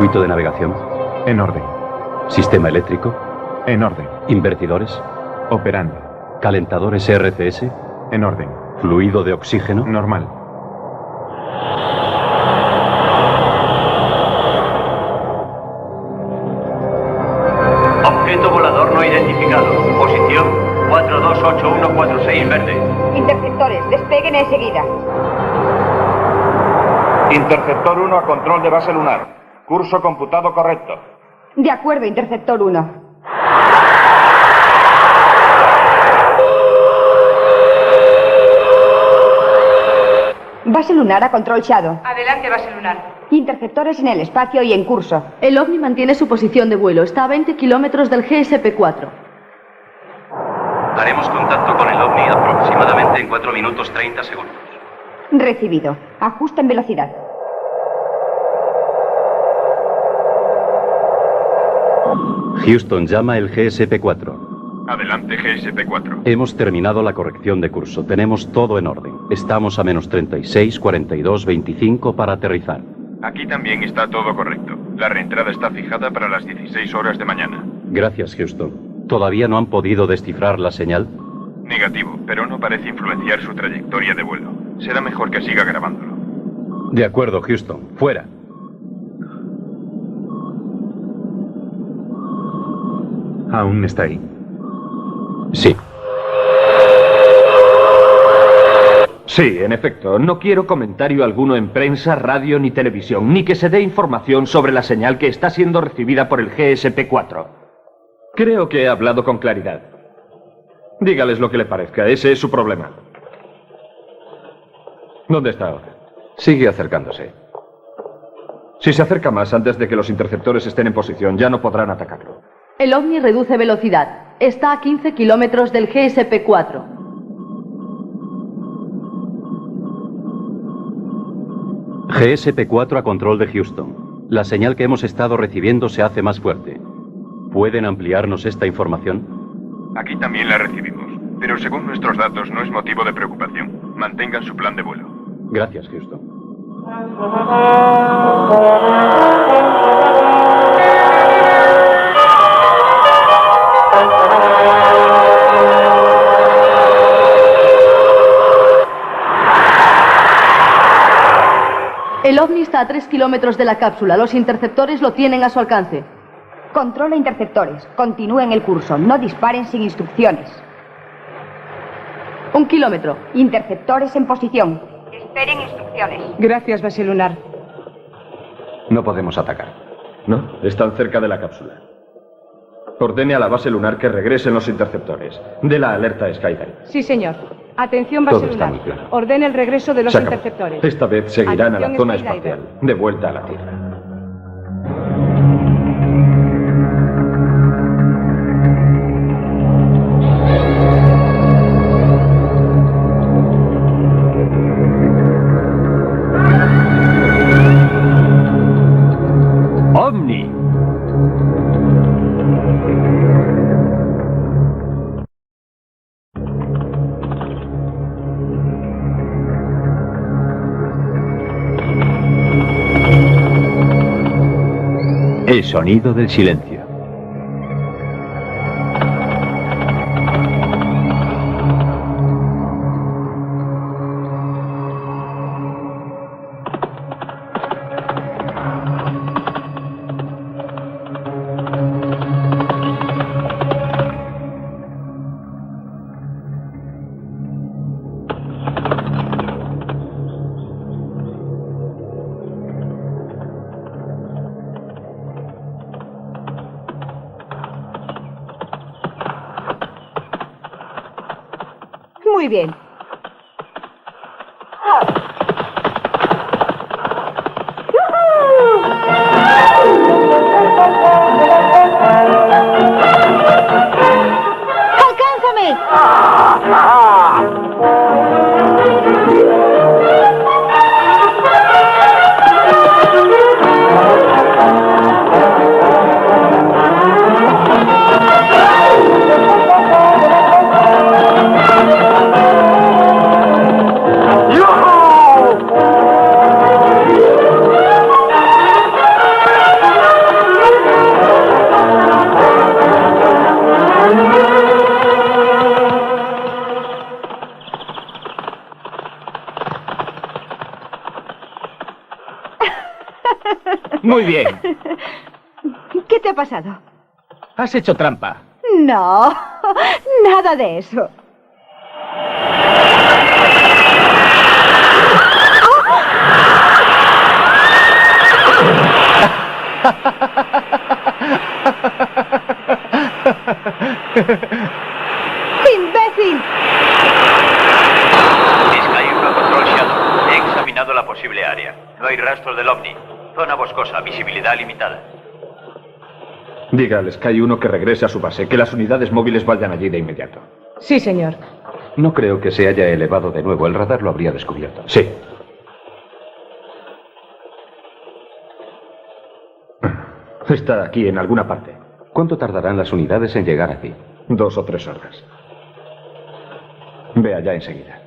Circuito de navegación. En orden. Sistema eléctrico. En orden. Invertidores. Operando. Calentadores RCS. En orden. Fluido de oxígeno. Normal. Objeto volador no identificado. Posición 428146 verde. Interceptores, despeguen enseguida. Interceptor 1 a control de base lunar. Curso computado correcto. De acuerdo, Interceptor 1. Base lunar a control Shadow. Adelante, base lunar. Interceptores en el espacio y en curso. El OVNI mantiene su posición de vuelo. Está a 20 kilómetros del GSP-4. Haremos contacto con el OVNI aproximadamente en 4 minutos 30 segundos. Recibido. Ajusten velocidad. Houston, llama el GSP-4. Adelante, GSP-4. Hemos terminado la corrección de curso. Tenemos todo en orden. Estamos a menos 36, 42, 25 para aterrizar. Aquí también está todo correcto. La reentrada está fijada para las 16 horas de mañana. Gracias, Houston. ¿Todavía no han podido descifrar la señal? Negativo, pero no parece influenciar su trayectoria de vuelo. Será mejor que siga grabándolo. De acuerdo, Houston. Fuera. ¿Aún está ahí? Sí. Sí, en efecto. No quiero comentario alguno en prensa, radio ni televisión, ni que se dé información sobre la señal que está siendo recibida por el GSP-4. Creo que he hablado con claridad. Dígales lo que le parezca. Ese es su problema. ¿Dónde está ahora? Sigue acercándose. Si se acerca más antes de que los interceptores estén en posición, ya no podrán atacarlo. El OVNI reduce velocidad. Está a 15 kilómetros del GSP-4. GSP-4 a control de Houston. La señal que hemos estado recibiendo se hace más fuerte. ¿Pueden ampliarnos esta información? Aquí también la recibimos, pero según nuestros datos no es motivo de preocupación. Mantengan su plan de vuelo. Gracias, Houston. El OVNI está a 3 kilómetros de la cápsula. Los interceptores lo tienen a su alcance. Controla interceptores. Continúen el curso. No disparen sin instrucciones. 1 kilómetro. Interceptores en posición. Esperen instrucciones. Gracias, base lunar. No podemos atacar. No, están cerca de la cápsula. Ordene a la base lunar que regresen los interceptores. De la alerta a Skydive. Sí, señor. Atención, base Todo está lunar. muy claro. Ordene el regreso de los Se acabó. interceptores. Esta vez seguirán a la Atención, zona Skydiver. espacial. De vuelta a la Tierra. OVNI. El sonido del silencio. Muy bien. ¡Alcánzame! Muy bien. ¿Qué te ha pasado? Has hecho trampa. No, nada de eso. ¡Imbécil! Sky 1 Control Shadow. He examinado la posible área. No hay rastros del ovni. Zona boscosa, visibilidad limitada. Diga al Sky 1 que regrese a su base, que las unidades móviles vayan allí de inmediato. Sí, señor. No creo que se haya elevado de nuevo. El radar lo habría descubierto. Sí. Está aquí en alguna parte. ¿Cuánto tardarán las unidades en llegar aquí? 2 o 3 horas. Ve allá enseguida.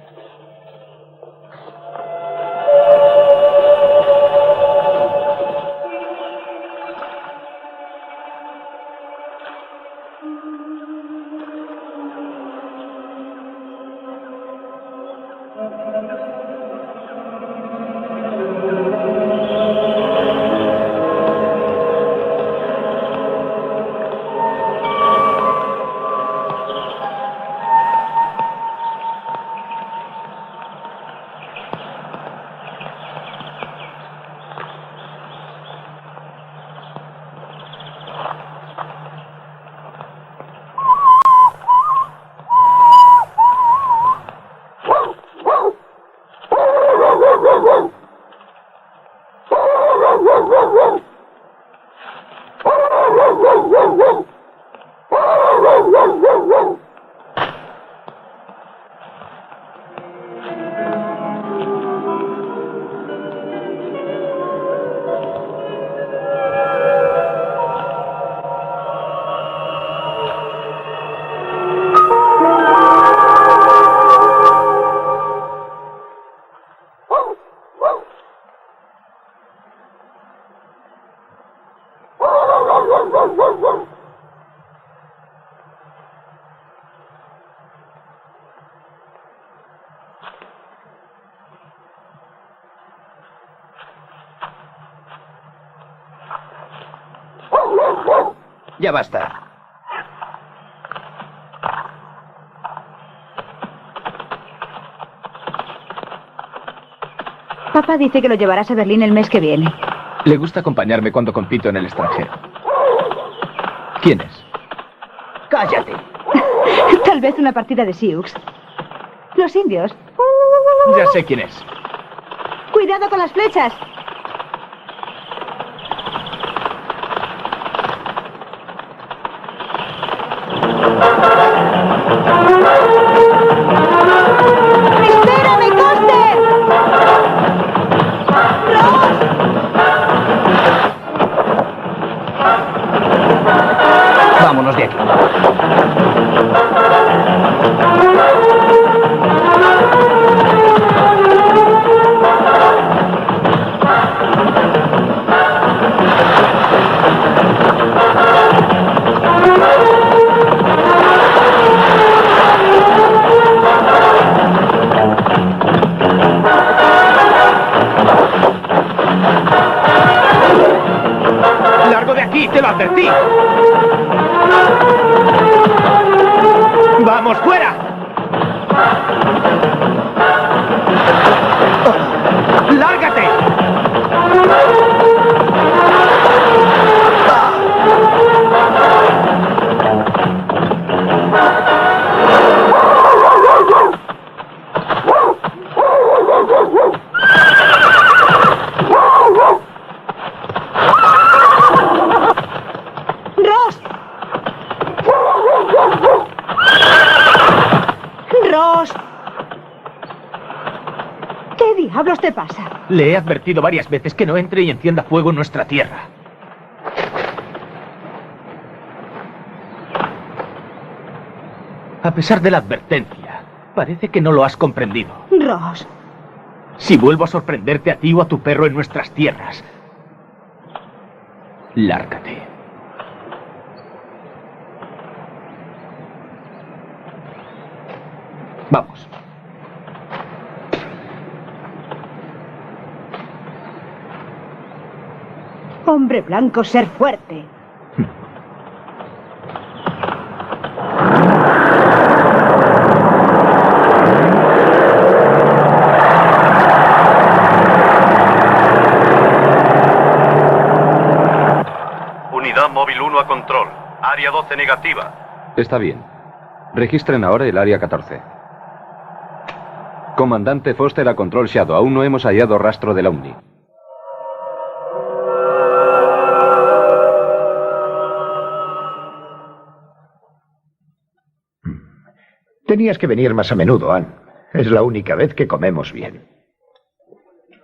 Ya basta. Papá dice que lo llevarás a Berlín el mes que viene. Le gusta acompañarme cuando compito en el extranjero. ¿Quién es? ¡Cállate! Tal vez una partida de Sioux. Los indios. Ya sé quién es. ¡Cuidado con las flechas! ¡Espérame, Coster! ¡Ross! Vámonos de aquí. ¡Largo de aquí! ¡Te lo advertí! ¡Vamos, fuera! ¡Lárgate! ¡Ross! ¡Ross! ¿Qué diablos te pasa? Le he advertido varias veces que no entre y encienda fuego en nuestra tierra. A pesar de la advertencia, parece que no lo has comprendido. Ross. Si vuelvo a sorprenderte a ti o a tu perro en nuestras tierras, lárgate. Vamos. Hombre blanco, ser fuerte. Unidad móvil 1 a control. Área 12 negativa. Está bien. Registren ahora el área 14. Comandante Foster a control Shadow. Aún no hemos hallado rastro del Omni. Tenías que venir más a menudo, Anne. Es la única vez que comemos bien.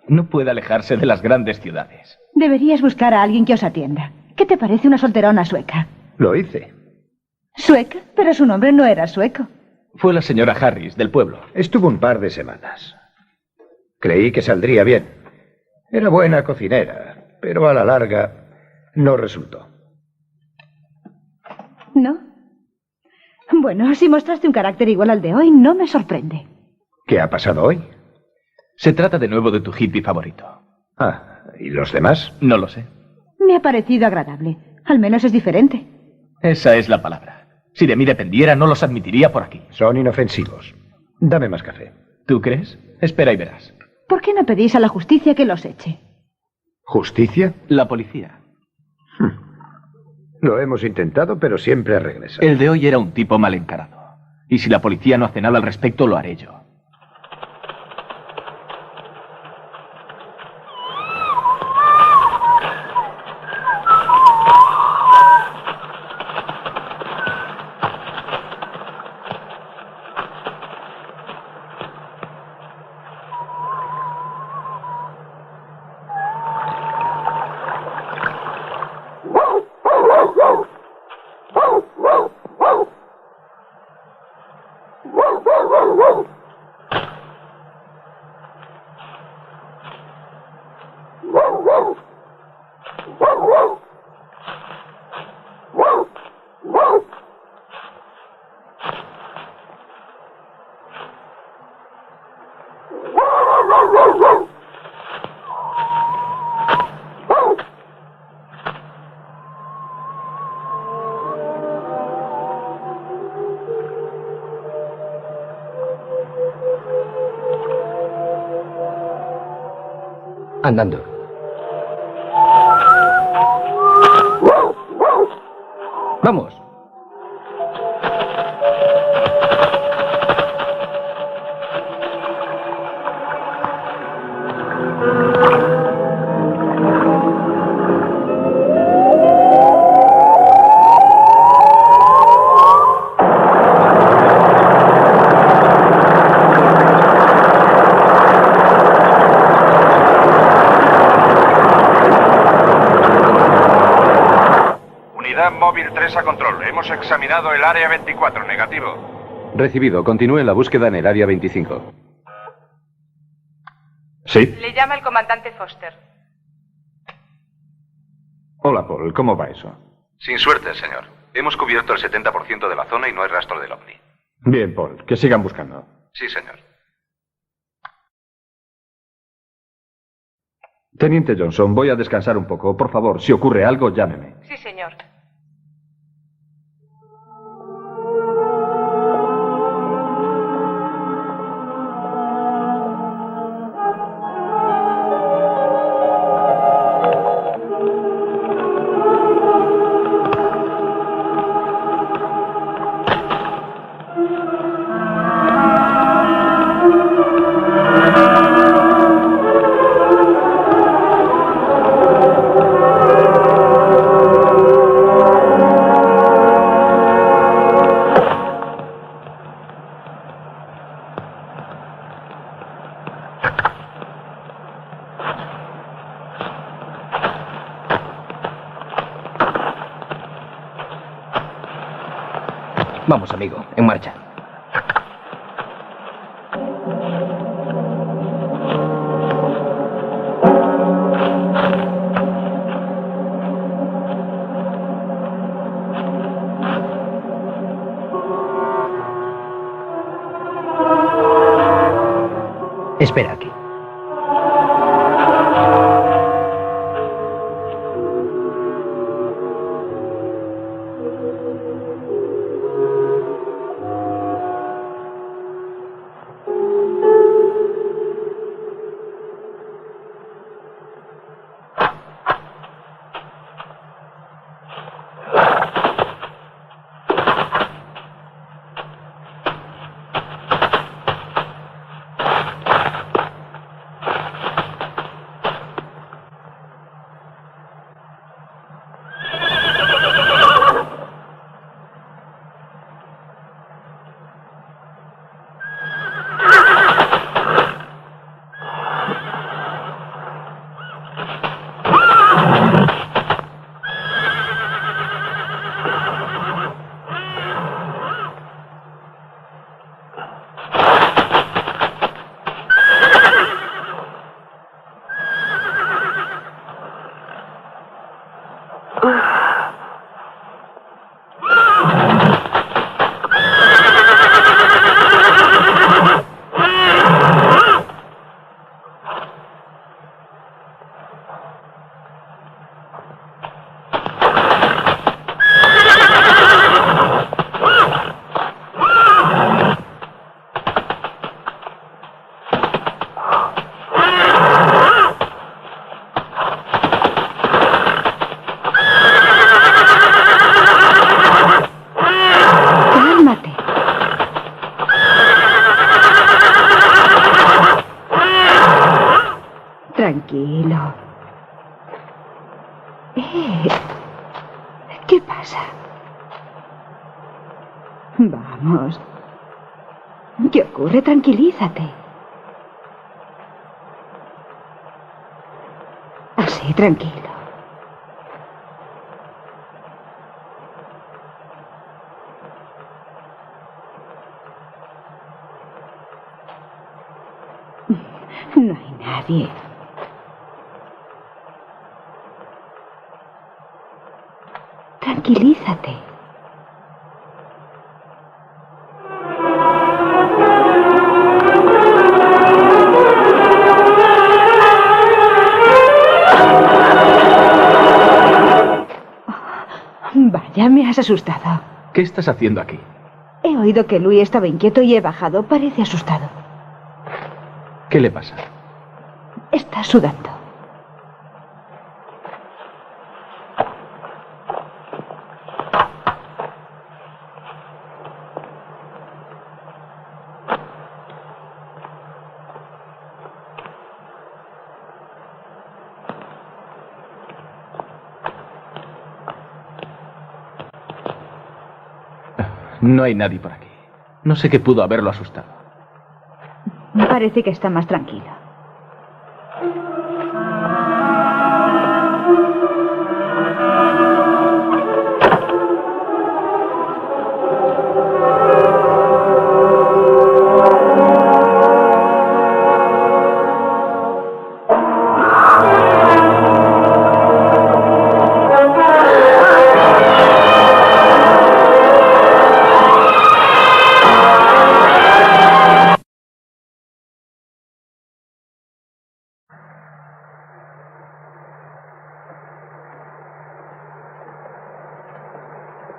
No puede alejarse de las grandes ciudades. Deberías buscar a alguien que os atienda. ¿Qué te parece una solterona sueca? Lo hice. ¿Sueca? Pero su nombre no era sueco. Fue la señora Harris, del pueblo. Estuvo un par de semanas. Creí que saldría bien. Era buena cocinera, pero a la larga no resultó. ¿No? Bueno, si mostraste un carácter igual al de hoy, no me sorprende. ¿Qué ha pasado hoy? Se trata de nuevo de tu hippie favorito. Ah, ¿y los demás? No lo sé. Me ha parecido agradable. Al menos es diferente. Esa es la palabra. Si de mí dependiera, no los admitiría por aquí. Son inofensivos. Dame más café. ¿Tú crees? Espera y verás. ¿Por qué no pedís a la justicia que los eche? ¿Justicia? La policía. Lo hemos intentado, pero siempre regresa. El de hoy era un tipo mal encarado. Y si la policía no hace nada al respecto, lo haré yo. Andando. ¡Vamos! Móvil 3 a control. Hemos examinado el área 24. Negativo. Recibido. Continúe la búsqueda en el área 25. ¿Sí? Le llama el comandante Foster. Hola, Paul. ¿Cómo va eso? Sin suerte, señor. Hemos cubierto el 70% de la zona y no hay rastro del Omni. Bien, Paul. Que sigan buscando. Sí, señor. Teniente Johnson, voy a descansar un poco. Por favor, si ocurre algo, llámeme. Sí, señor. Vamos, amigo, en marcha. Espera aquí. Tranquilo. ¿Qué pasa? Vamos. ¿Qué ocurre? Tranquilízate. Así, tranquilo. No hay nadie. Tranquilízate. Vaya, me has asustado. ¿Qué estás haciendo aquí? He oído que Louis estaba inquieto y he bajado. Parece asustado. ¿Qué le pasa? Está sudando. No hay nadie por aquí. No sé qué pudo haberlo asustado. Parece que está más tranquilo.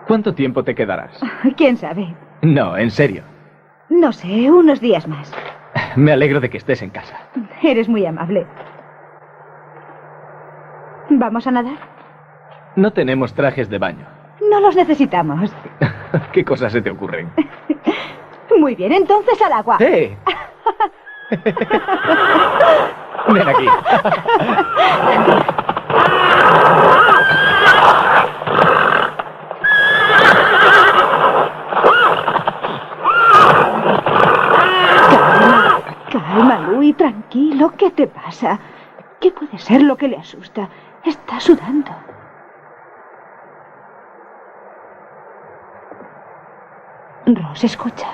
¿Cuánto tiempo te quedarás? ¿Quién sabe? No, en serio. No sé, unos días más. Me alegro de que estés en casa. Eres muy amable. ¿Vamos a nadar? No tenemos trajes de baño. No los necesitamos. ¿Qué cosas se te ocurren? Muy bien, entonces al agua. ¡Eh! Ven aquí. Calma, Louis, tranquilo. ¿Qué te pasa? ¿Qué puede ser lo que le asusta? Está sudando. Rose, escucha.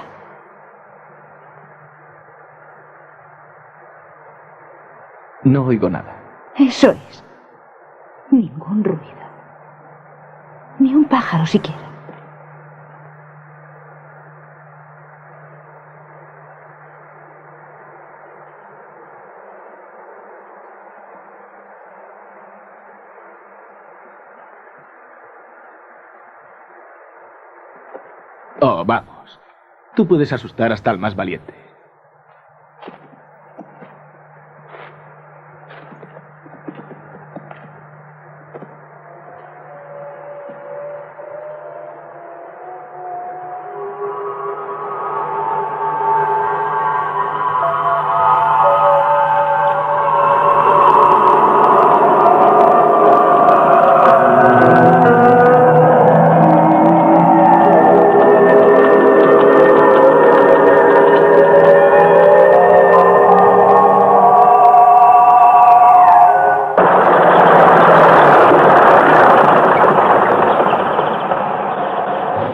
No oigo nada. Eso es. Ningún ruido. Ni un pájaro siquiera. Oh, vamos. Tú puedes asustar hasta al más valiente.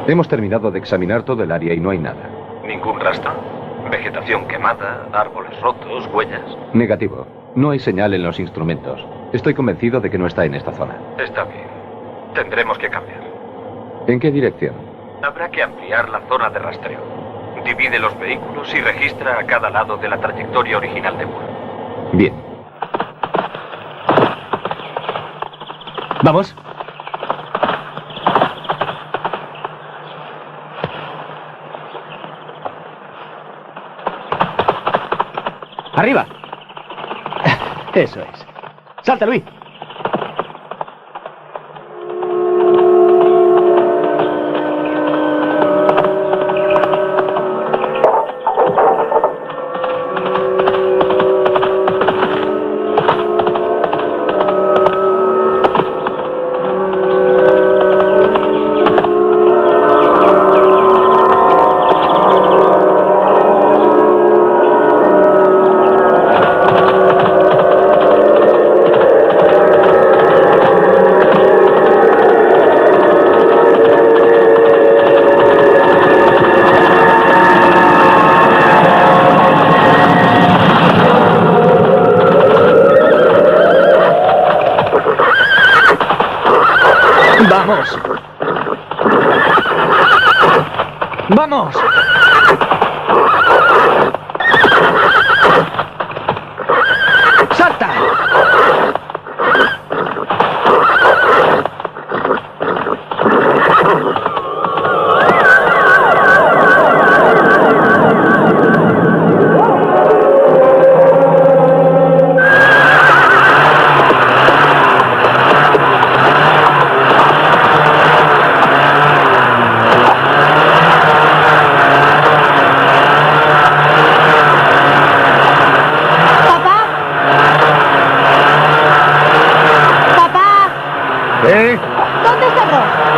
Hemos terminado de examinar todo el área y no hay nada. ¿Ningún rastro? Vegetación quemada, árboles rotos, huellas. Negativo. No hay señal en los instrumentos. Estoy convencido de que no está en esta zona. Está bien. Tendremos que cambiar. ¿En qué dirección? Habrá que ampliar la zona de rastreo. Divide los vehículos y registra a cada lado de la trayectoria original de vuelo. Bien. ¿Vamos? ¡Arriba! Eso es. ¡Salta, Luis! ¡Vamos! ¡Vamos! ¡Salta!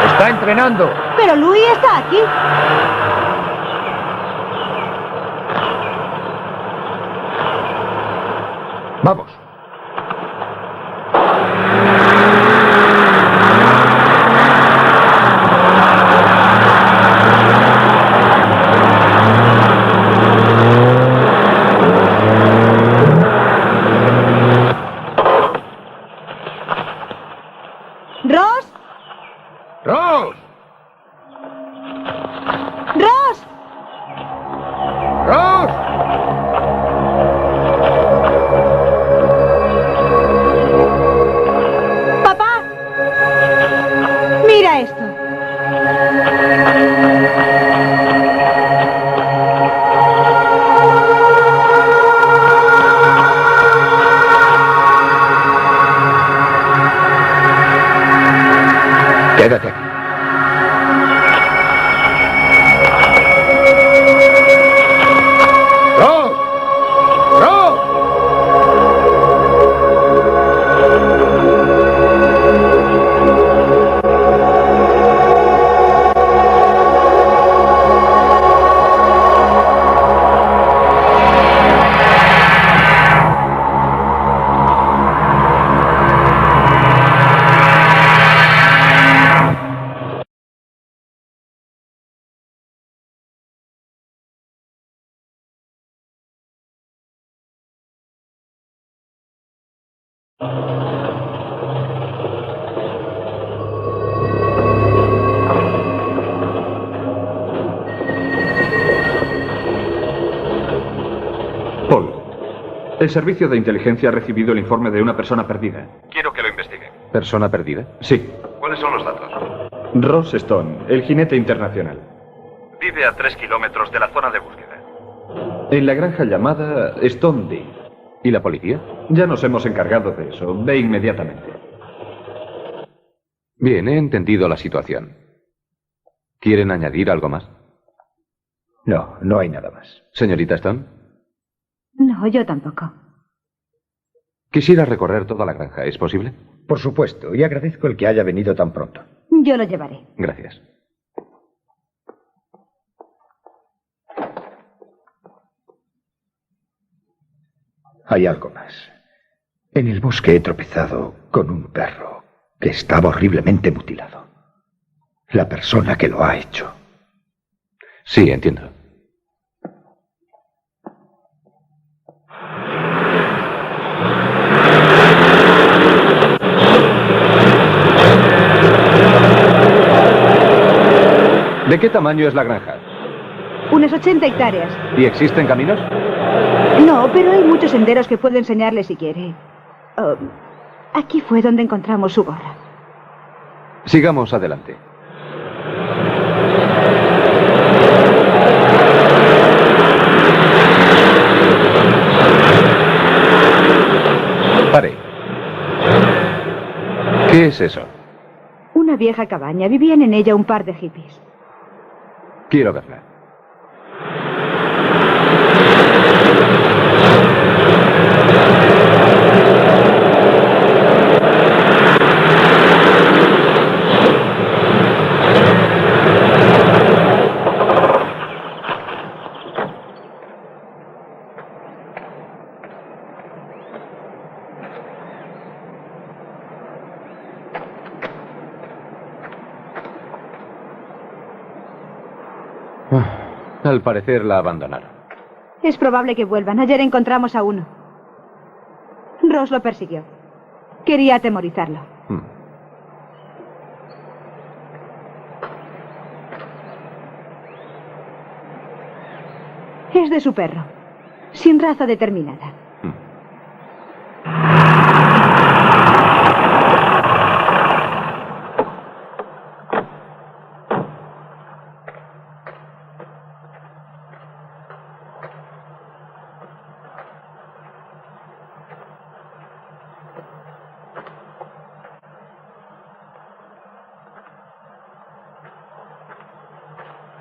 Está entrenando. Pero Louis está aquí. Vamos. ¿Ross? ¡Ross! ¡Ross! ¡Ross! ¡Papá! Mira esto. Quédate aquí. ¡Ross! ¡Ross! Paul, el servicio de inteligencia ha recibido el informe de una persona perdida. Quiero que lo investiguen. ¿Persona perdida? Sí, ¿Cuáles son los datos? Ross Stone, el jinete internacional. Vive a 3 kilómetros de la zona de búsqueda. En la granja llamada Stone Deep. ¿Y la policía? Ya nos hemos encargado de eso. Ve inmediatamente. Bien, he entendido la situación. ¿Quieren añadir algo más? No, no hay nada más. Señorita Stone, No, yo tampoco. quisiera recorrer toda la granja. ¿Es posible? Por supuesto, y agradezco el que haya venido tan pronto. Yo lo llevaré. Gracias. Hay algo más. En el bosque he tropezado con un perro que estaba horriblemente mutilado. La persona que lo ha hecho. Sí, entiendo. ¿De qué tamaño es la granja? Unas 80 hectáreas. ¿Y existen caminos? No, pero hay muchos senderos que puedo enseñarle si quiere. Aquí fue donde encontramos su gorra. Sigamos adelante. Pare. ¿Qué es eso? Una vieja cabaña. Vivían en ella un par de hippies. Quiero verla. Al parecer la abandonaron. Es probable que vuelvan. Ayer encontramos a uno. Ross lo persiguió. Quería atemorizarlo. Es de su perro. Sin raza determinada.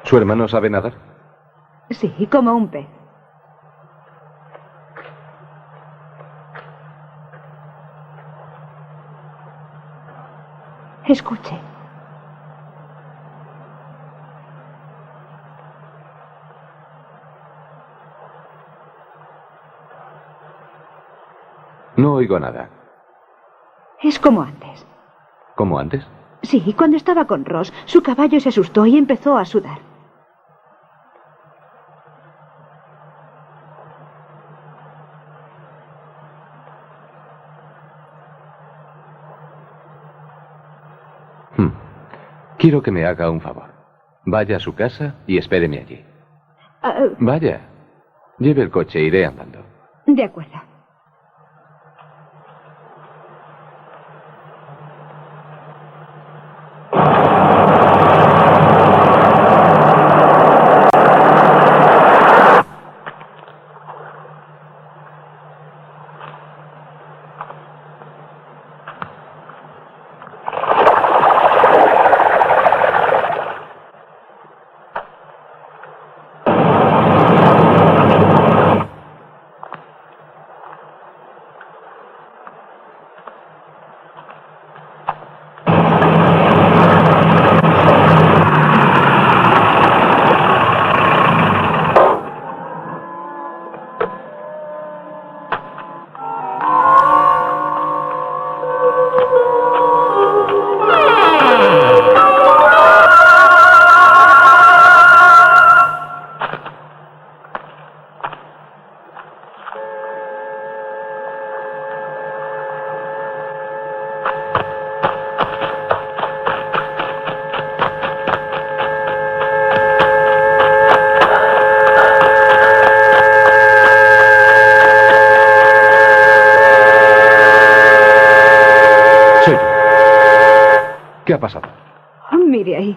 ¿Su hermano sabe nadar? Sí, como un pez. Escuche. No oigo nada. Es como antes. ¿Como antes? Sí, cuando estaba con Ross, su caballo se asustó y empezó a sudar. Quiero que me haga un favor. Vaya a su casa y espéreme allí. Vaya. Lleve el coche, iré andando. De acuerdo. ¿Qué ha pasado? Mire ahí.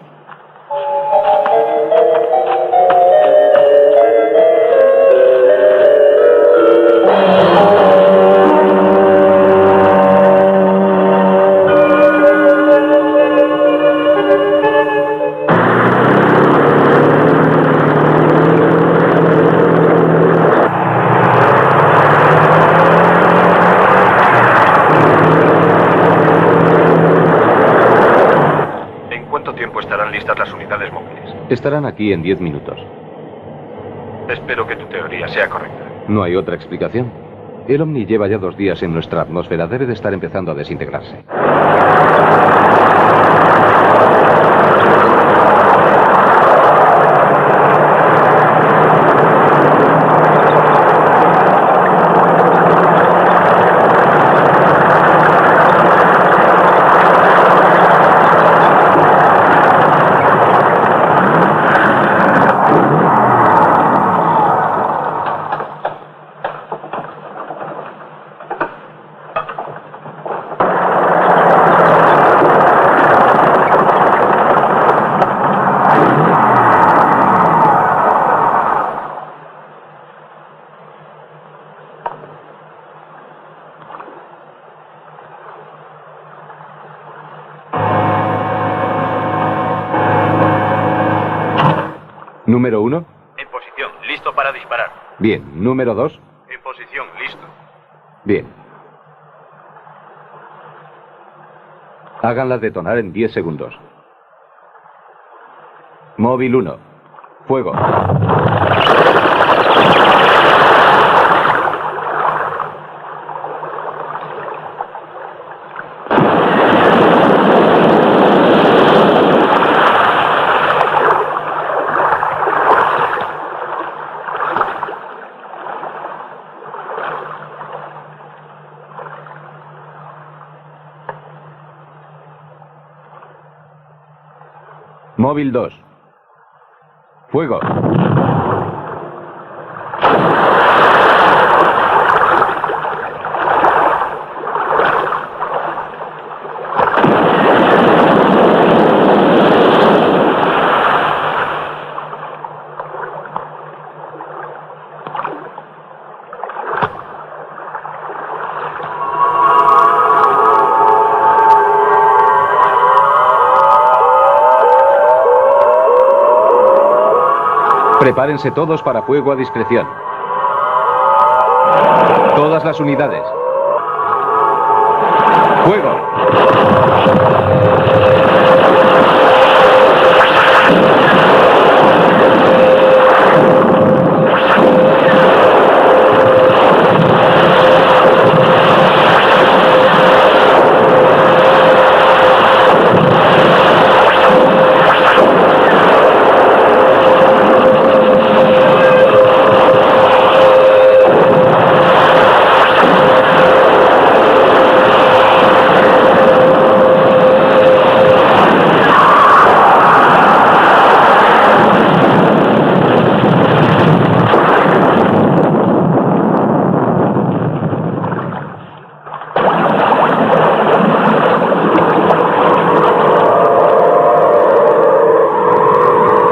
Estarán aquí en 10 minutos. Espero que tu teoría sea correcta. No hay otra explicación. El Omni lleva ya 2 días en nuestra atmósfera. Debe de estar empezando a desintegrarse. ¿Número 1? En posición, listo para disparar. Bien. ¿Número 2? En posición, listo. Bien. Háganla detonar en 10 segundos. Móvil 1. Fuego. Móvil 2. Fuego. Prepárense todos para fuego a discreción. Todas las unidades. ¡Fuego!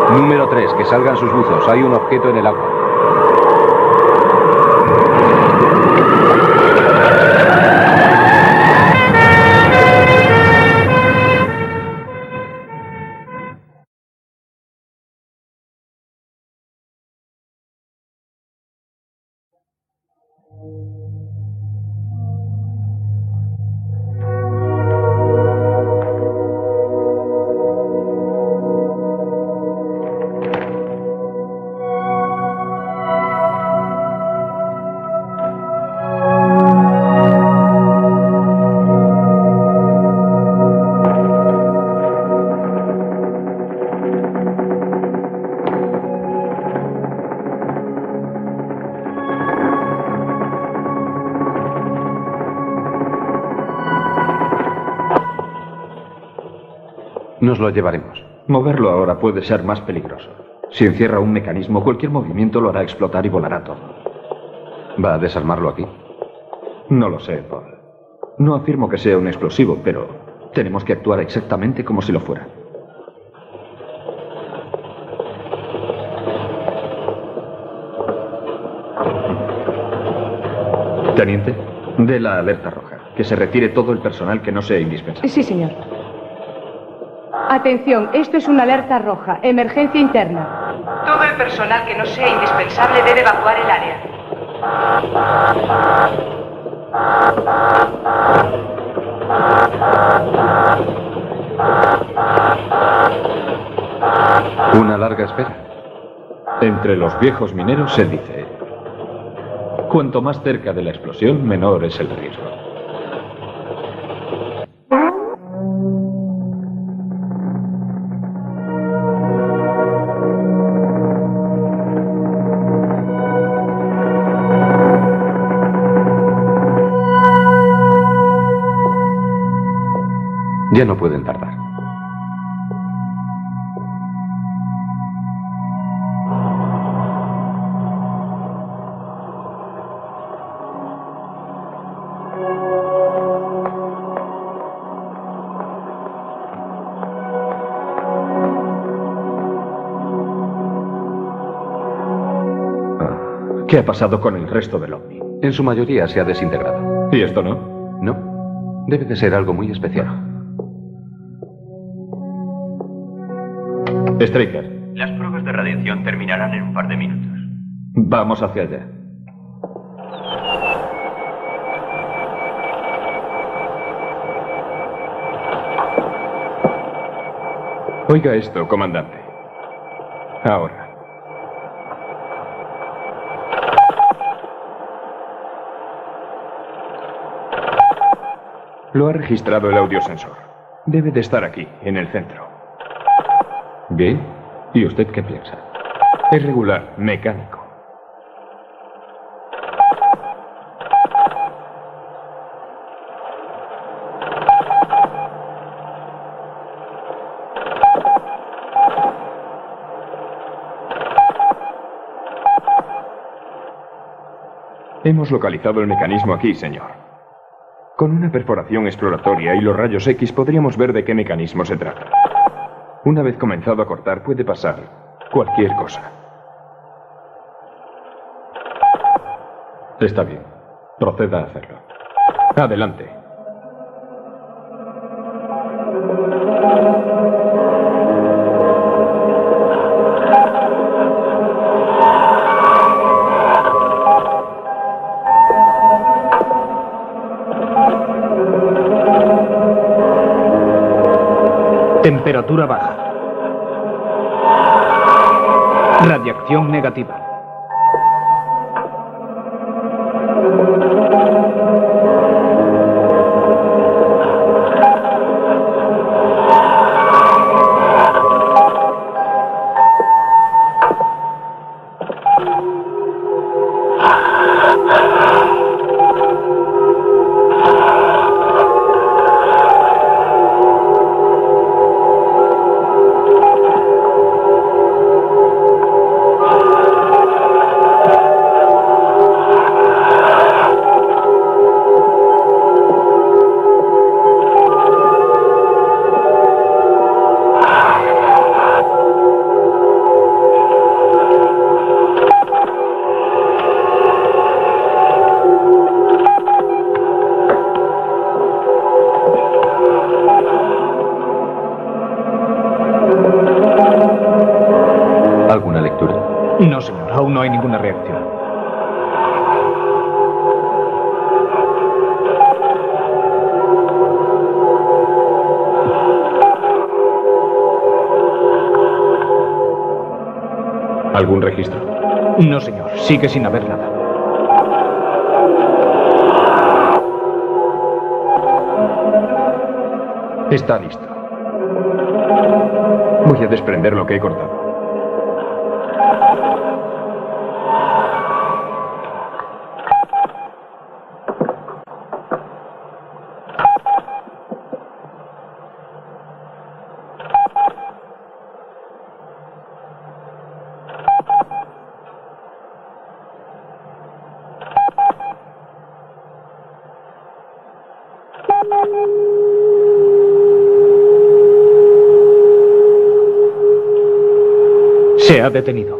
Número 3, que salgan sus buzos. Hay un objeto en el agua. Nos lo llevaremos. Moverlo ahora puede ser más peligroso. Si encierra un mecanismo, cualquier movimiento lo hará explotar y volará todo. ¿Va a desarmarlo aquí? No lo sé, Paul. No afirmo que sea un explosivo, pero tenemos que actuar exactamente como si lo fuera. Teniente, de la alerta roja. Que se retire todo el personal que no sea indispensable. Sí, señor. Atención, esto es una alerta roja. Emergencia interna. Todo el personal que no sea indispensable debe evacuar el área. Una larga espera. Entre los viejos mineros se dice: cuanto más cerca de la explosión, menor es el riesgo. Ya no pueden tardar. ¿Qué ha pasado con el resto del OVNI? En su mayoría se ha desintegrado. ¿Y esto no? No. Debe de ser algo muy especial. Straker. Las pruebas de radiación terminarán en un par de minutos. Vamos hacia allá. Oiga esto, comandante. Ahora. Lo ha registrado el audiosensor. Debe de estar aquí, en el centro. Bien. ¿Y usted qué piensa? Es regular, mecánico. Hemos localizado el mecanismo aquí, señor. Con una perforación exploratoria y los rayos X podríamos ver de qué mecanismo se trata. Una vez comenzado a cortar, puede pasar cualquier cosa. Está bien. Proceda a hacerlo. Adelante. Temperatura baja. Radiación negativa. ¿Alguna lectura? No, señor, aún no hay ninguna reacción. ¿Algún registro? No, señor, sigue sin haber nada. Está listo. Voy a desprender lo que he cortado. Se ha detenido.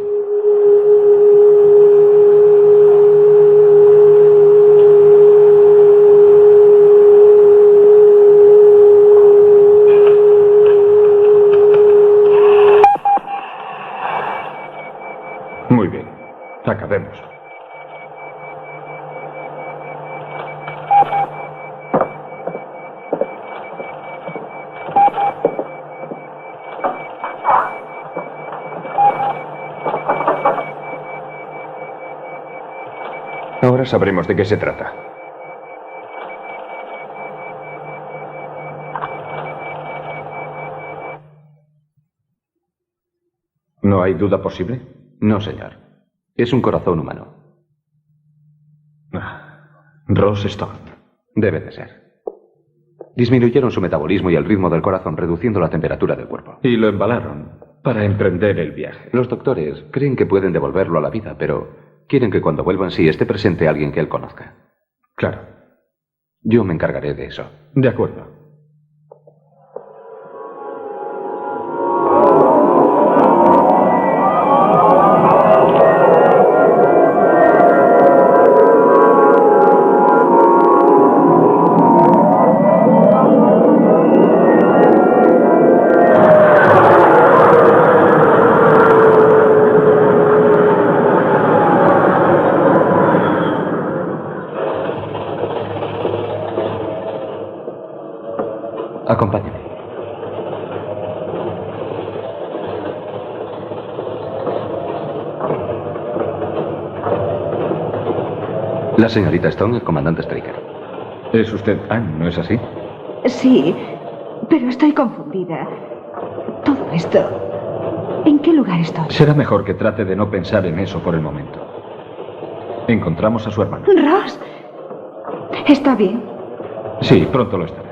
Muy bien. Acabemos. Ahora sabremos de qué se trata. ¿No hay duda posible? No, señor. Es un corazón humano. Ross Stone. Debe de ser. Disminuyeron su metabolismo y el ritmo del corazón, reduciendo la temperatura del cuerpo. Y lo embalaron para emprender el viaje. Los doctores creen que pueden devolverlo a la vida, pero quieren que cuando vuelvan sí esté presente alguien que él conozca. Claro. Yo me encargaré de eso. De acuerdo. Acompáñame. La señorita Stone, el comandante Straker. Es usted Anne, ¿no es así? Sí, pero estoy confundida. Todo esto... ¿En qué lugar estoy? Será mejor que trate de no pensar en eso por el momento. Encontramos a su hermano. Ross, ¿está bien? Sí, pronto lo estará.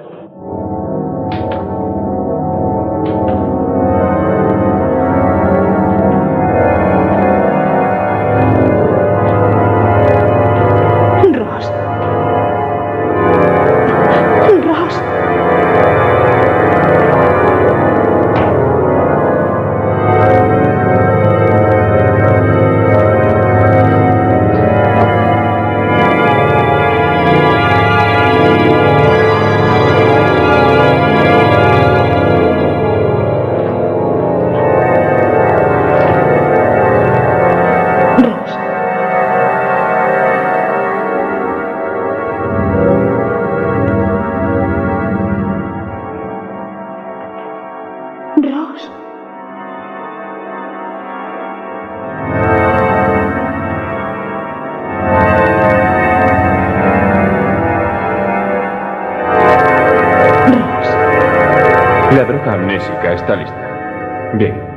está lista. Bien.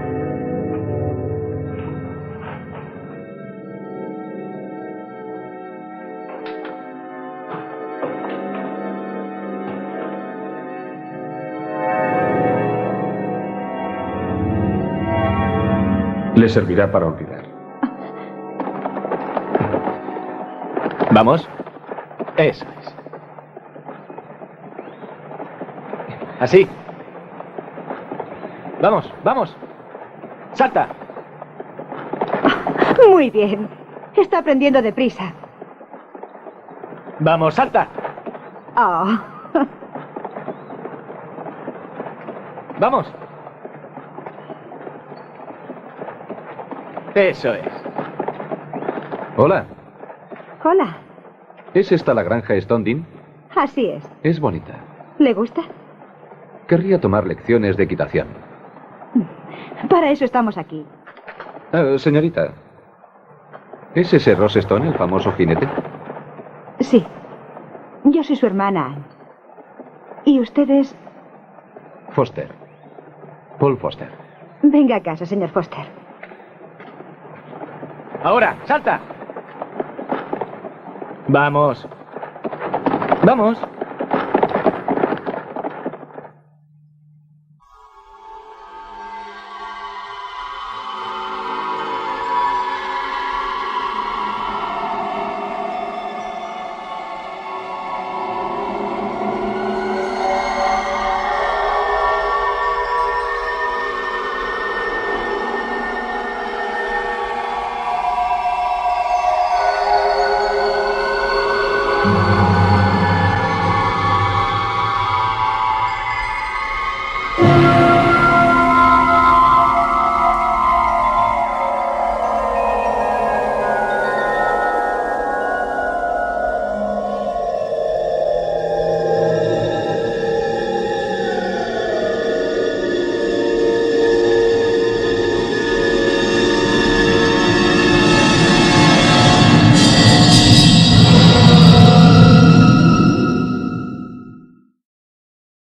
Le servirá para olvidar. Vamos. Eso es. Así. Vamos, vamos. Salta. Muy bien. Está aprendiendo deprisa. Vamos, salta. Oh. Vamos. Eso es. Hola. Hola. ¿Es esta la granja Stondin? Así es. Es bonita. ¿Le gusta? Querría tomar lecciones de equitación. Para eso estamos aquí. Señorita, ¿es ese Ross Stone el famoso jinete? Sí. Yo soy su hermana Anne. ¿Y ustedes? Foster. Paul Foster. Venga a casa, señor Foster. Ahora, salta. Vamos. Vamos.